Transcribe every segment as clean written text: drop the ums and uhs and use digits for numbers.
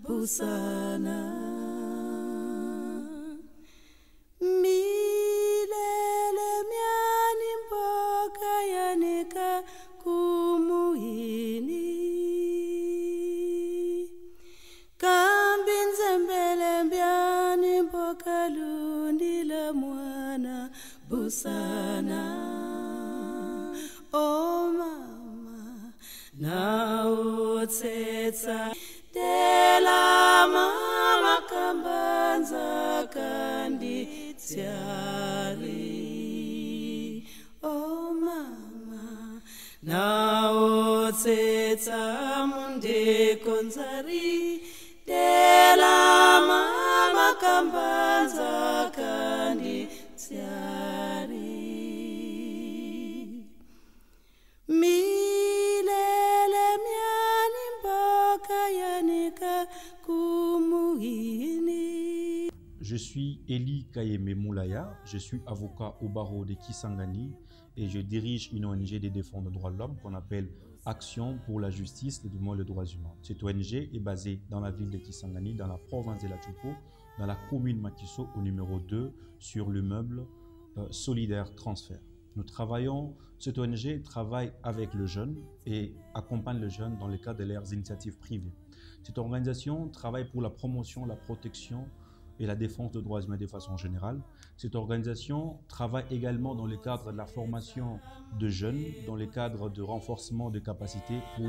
busana milele myani mboka yanika kumuhini kambi nzembele mbyani mboka lundi la mwana busana. Oh mama na utsetsa tela mama kambanza kandi tiari. Oh mama na utsetsa munde konzari tela mama kambanza kandi tiari. Milele myani mboka yanika kumuhini. Je suis Eli Kayeme Moulaya, je suis avocat au barreau de Kisangani et je dirige une ONG de défense des droits de l'homme qu'on appelle Action pour la justice et les droits humains. Cette ONG est basée dans la ville de Kisangani, dans la province de l'Atchopo, dans la commune Makiso au numéro 2 sur l'immeuble Solidaire Transfert. Nous travaillons, cette ONG travaille avec le jeune et accompagne le jeune dans le cadre de leurs initiatives privées. Cette organisation travaille pour la promotion, la protection et la défense des droits humains de façon générale. Cette organisation travaille également dans le cadre de la formation de jeunes, dans le cadre de renforcement des capacités pour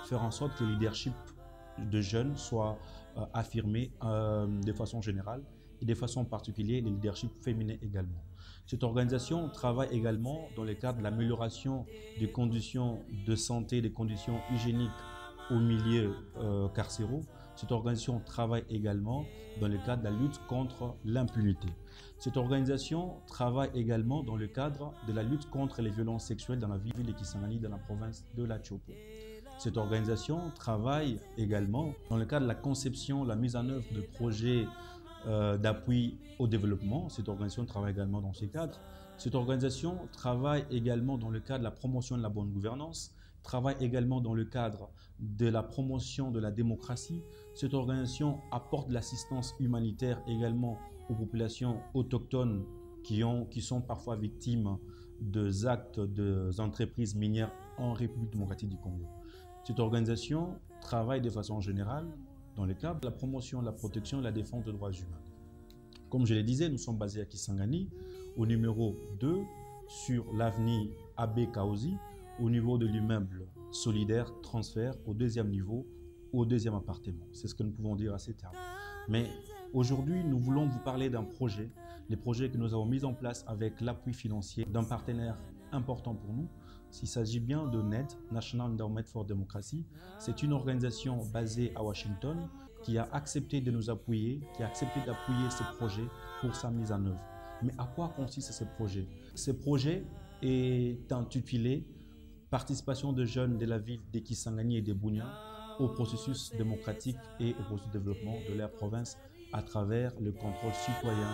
faire en sorte que le leadership de jeunes soit affirmé de façon générale et de façon particulière le leadership féminin également. Cette organisation travaille également dans le cadre de l'amélioration des conditions de santé, des conditions hygiéniques au milieu carcéraux. Cette organisation travaille également dans le cadre de la lutte contre l'impunité. Cette organisation travaille également dans le cadre de la lutte contre les violences sexuelles dans la ville de Kisangani, dans la province de l'Atchopo. Cette organisation travaille également dans le cadre de la conception, la mise en œuvre de projets d'appui au développement. Cette organisation travaille également dans ce cadre. Cette organisation travaille également dans le cadre de la promotion de la bonne gouvernance, travaille également dans le cadre de la promotion de la démocratie. Cette organisation apporte de l'assistance humanitaire également aux populations autochtones qui sont parfois victimes des actes des entreprises minières en République démocratique du Congo. Cette organisation travaille de façon générale dans le cadre de la promotion, la protection et la défense des droits humains. Comme je le disais, nous sommes basés à Kisangani, au numéro 2, sur l'avenue Abbé Kaozi, au niveau de l'immeuble Solidaire Transfert, au deuxième niveau, au deuxième appartement. C'est ce que nous pouvons dire à ces termes. Mais aujourd'hui, nous voulons vous parler d'un projet, les projets que nous avons mis en place avec l'appui financier d'un partenaire important pour nous. Il s'agit bien de NED, National Endowment for Democracy. C'est une organisation basée à Washington qui a accepté de nous appuyer, qui a accepté d'appuyer ce projet pour sa mise en œuvre. Mais à quoi consiste ce projet? Ce projet est intitulé « Participation de jeunes de la ville de Kisangani et de Bunia au processus démocratique et au processus de développement de leur province à travers le contrôle citoyen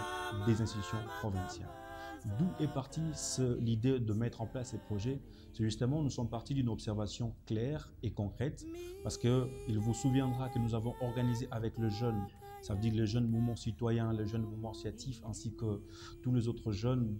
des institutions provinciales ». D'où est partie l'idée de mettre en place ces projets? C'est justement, nous sommes partis d'une observation claire et concrète, parce qu'il vous souviendra que nous avons organisé avec le jeune, ça veut dire le jeune mouvement citoyen, le jeune mouvement associatif, ainsi que tous les autres jeunes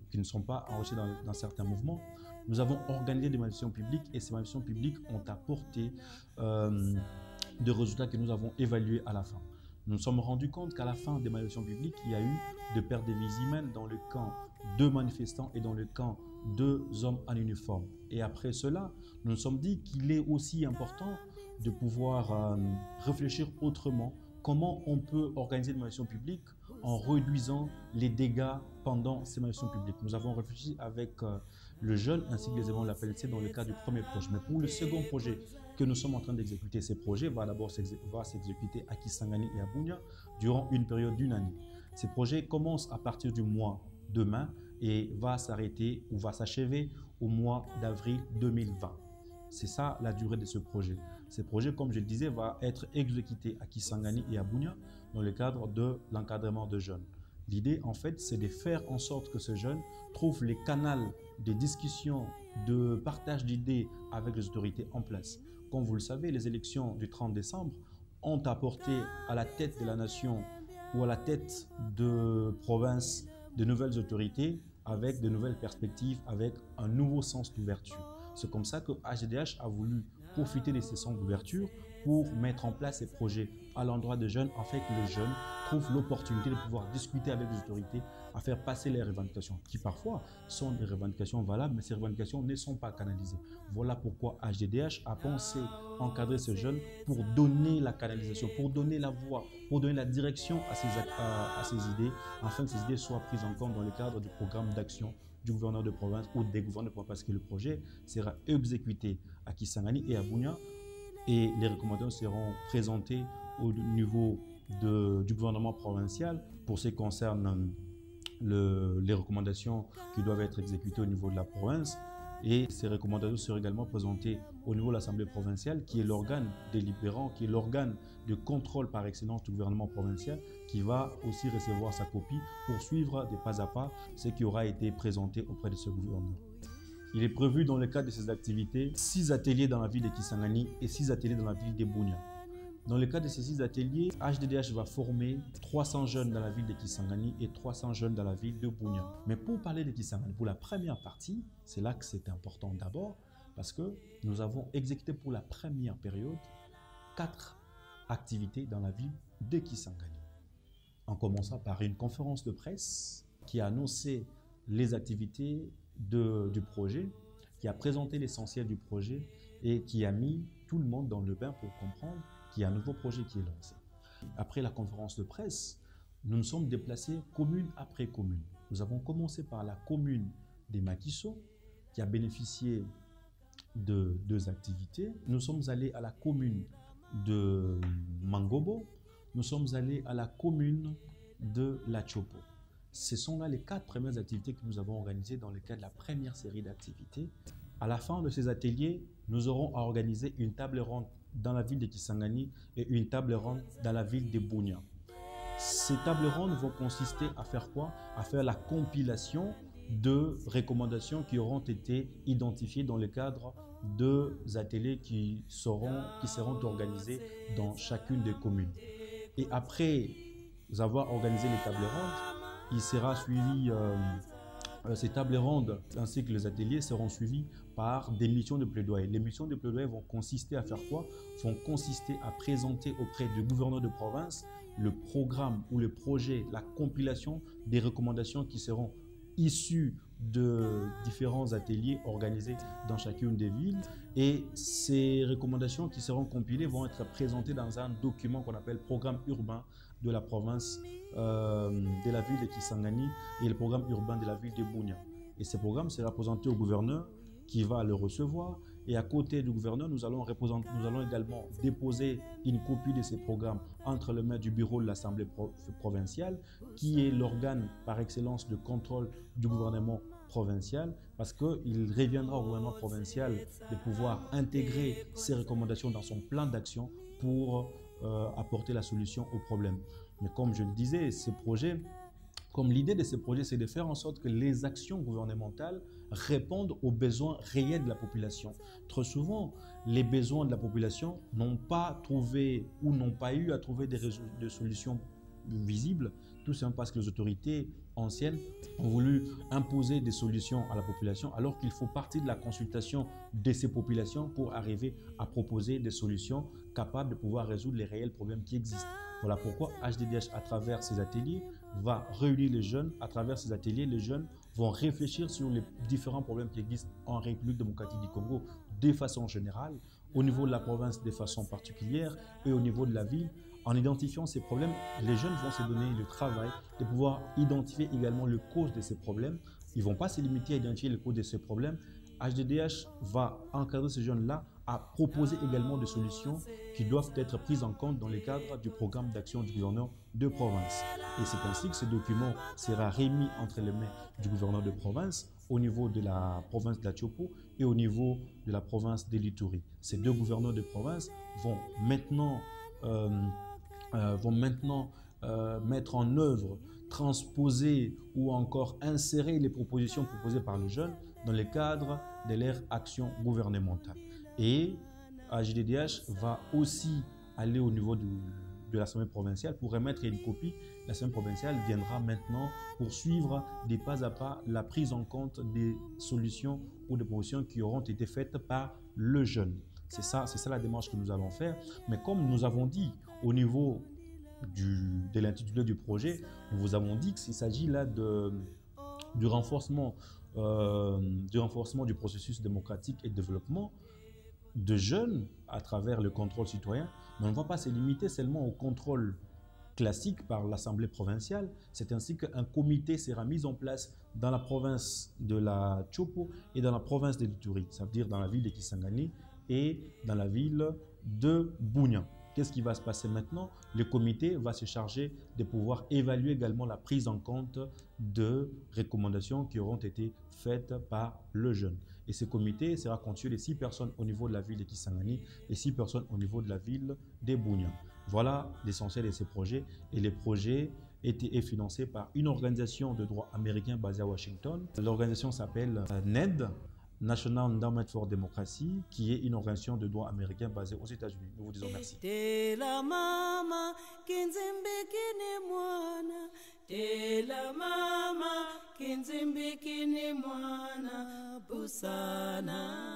qui ne sont pas enregistrés dans certains mouvements. Nous avons organisé des manifestations publiques et ces manifestations publiques ont apporté des résultats que nous avons évalués à la fin. Nous nous sommes rendus compte qu'à la fin des manifestations publiques, il y a eu des pertes de vies humaines dans le camp de manifestants et dans le camp de hommes en uniforme. Et après cela, nous nous sommes dit qu'il est aussi important de pouvoir réfléchir autrement comment on peut organiser des manifestations publiques en réduisant les dégâts pendant ces manifestations publiques. Nous avons réfléchi avec le jeune ainsi que les éléments de la PLC dans le cadre du premier projet. Mais pour le second projet que nous sommes en train d'exécuter, ces projets va d'abord s'exécuter à Kisangani et à Bunia durant une période d'une année. Ces projets commencent à partir du mois de mai et va s'arrêter ou va s'achever au mois d'avril 2020. C'est ça la durée de ce projet. Ce projet, comme je le disais, va être exécuté à Kisangani et à Bunia dans le cadre de l'encadrement de jeunes. L'idée, en fait, c'est de faire en sorte que ce jeune trouve les canaux de discussion, de partage d'idées avec les autorités en place. Comme vous le savez, les élections du 30 décembre ont apporté à la tête de la nation ou à la tête de province de nouvelles autorités avec de nouvelles perspectives, avec un nouveau sens d'ouverture. C'est comme ça que HDDH a voulu profiter de ces sens d'ouverture pour mettre en place ces projets à l'endroit des jeunes, afin que les jeunes trouvent l'opportunité de pouvoir discuter avec les autorités, à faire passer les revendications, qui parfois sont des revendications valables, mais ces revendications ne sont pas canalisées. Voilà pourquoi HDDH a pensé encadrer ces jeunes pour donner la canalisation, pour donner la voix, pour donner la direction à ces idées, afin que ces idées soient prises en compte dans le cadre du programme d'action du gouverneur de province ou des gouverneurs de province, parce que le projet sera exécuté à Kisangani et à Bunia, et les recommandations seront présentées au niveau du gouvernement provincial pour ce qui concerne les recommandations qui doivent être exécutées au niveau de la province. Et ces recommandations seront également présentées au niveau de l'Assemblée provinciale, qui est l'organe délibérant, qui est l'organe de contrôle par excellence du gouvernement provincial, qui va aussi recevoir sa copie pour suivre des pas à pas ce qui aura été présenté auprès de ce gouvernement. Il est prévu dans le cadre de ces activités 6 ateliers dans la ville de Kisangani et 6 ateliers dans la ville de Bunia. Dans le cadre de ces 6 ateliers, HDDH va former 300 jeunes dans la ville de Kisangani et 300 jeunes dans la ville de Bunia. Mais pour parler de Kisangani, pour la première partie, c'est là que c'est important d'abord, parce que nous avons exécuté pour la première période 4 activités dans la ville de Kisangani. En commençant par une conférence de presse qui a annoncé les activités du projet, qui a présenté l'essentiel du projet et qui a mis tout le monde dans le bain pour comprendre qu'il y a un nouveau projet qui est lancé. Après la conférence de presse, nous nous sommes déplacés commune après commune. Nous avons commencé par la commune des Makiso, qui a bénéficié de 2 activités. Nous sommes allés à la commune de Mangobo. Nous sommes allés à la commune de La Chopo. Ce sont là les 4 premières activités que nous avons organisées dans le cadre de la première série d'activités. À la fin de ces ateliers, nous aurons à organiser une table ronde dans la ville de Kisangani et une table ronde dans la ville de Bunia. Ces tables rondes vont consister à faire quoi? À faire la compilation de recommandations qui auront été identifiées dans le cadre de ateliers qui seront organisés dans chacune des communes. Et après avoir organisé les tables rondes, il sera suivi, ces tables rondes ainsi que les ateliers seront suivis par des missions de plaidoyer. Les missions de plaidoyer vont consister à faire quoi? Vont consister à présenter auprès du gouverneur de province le programme ou le projet, la compilation des recommandations qui seront issues de différents ateliers organisés dans chacune des villes. Et ces recommandations qui seront compilées vont être présentées dans un document qu'on appelle programme urbain de la province de la ville de Kisangani et le programme urbain de la ville de Bunia. Et ce programme sera présenté au gouverneur qui va le recevoir. Et à côté du gouverneur, nous allons également déposer une copie de ces programmes entre les mains du bureau de l'Assemblée provinciale, qui est l'organe par excellence de contrôle du gouvernement provincial, parce qu'il reviendra au gouvernement provincial de pouvoir intégrer ces recommandations dans son plan d'action pour apporter la solution au problème. Mais comme je le disais, l'idée de ces projets, c'est de faire en sorte que les actions gouvernementales répondent aux besoins réels de la population. Trop souvent, les besoins de la population n'ont pas trouvé ou n'ont pas eu à trouver des solutions visibles, tout simplement parce que les autorités anciennes ont voulu imposer des solutions à la population, alors qu'il faut partir de la consultation de ces populations pour arriver à proposer des solutions capables de pouvoir résoudre les réels problèmes qui existent. Voilà pourquoi HDDH, à travers ces ateliers, va réunir les jeunes. À travers ces ateliers, les jeunes vont réfléchir sur les différents problèmes qui existent en République démocratique du Congo de façon générale, au niveau de la province de façon particulière et au niveau de la ville. En identifiant ces problèmes, les jeunes vont se donner le travail de pouvoir identifier également les causes de ces problèmes. Ils ne vont pas se limiter à identifier les causes de ces problèmes. HDDH va encadrer ces jeunes-là à proposer également des solutions qui doivent être prises en compte dans le cadre du programme d'action du gouverneur de province. Et c'est ainsi que ce document sera remis entre les mains du gouverneur de province au niveau de la province de la Chopo et au niveau de la province de l'Ituri. Ces 2 gouverneurs de province vont maintenant mettre en œuvre, transposer ou encore insérer les propositions proposées par les jeunes dans le cadre de leur action gouvernementale. Et HDDH va aussi aller au niveau de l'Assemblée provinciale pour remettre une copie. L'Assemblée provinciale viendra maintenant pour suivre des pas à pas la prise en compte des solutions ou des propositions qui auront été faites par le jeune. C'est ça la démarche que nous allons faire. Mais comme nous avons dit au niveau de l'intitulé du projet, nous vous avons dit qu'il s'agit là du renforcement du processus démocratique et de développement de jeunes à travers le contrôle citoyen. Mais on ne va pas se limiter seulement au contrôle classique par l'Assemblée provinciale. C'est ainsi qu'un comité sera mis en place dans la province de la Chopo et dans la province de l'Ituri, ça veut dire dans la ville de Kisangani et dans la ville de Bunia. Qu'est-ce qui va se passer maintenant? Le comité va se charger de pouvoir évaluer également la prise en compte de recommandations qui auront été faites par le jeune. Et ce comité sera constitué de 6 personnes au niveau de la ville de Kisangani et 6 personnes au niveau de la ville de Bunia. Voilà l'essentiel de ces projets. Et les projets est financé par une organisation de droit américain basée à Washington. L'organisation s'appelle NED, National Endowment for Democracy, qui est une organisation de droit américain basée aux États-Unis. Nous vous disons merci. Tela mama kinzimbikini mwana, tela mama kinzimbikini mwana, busana.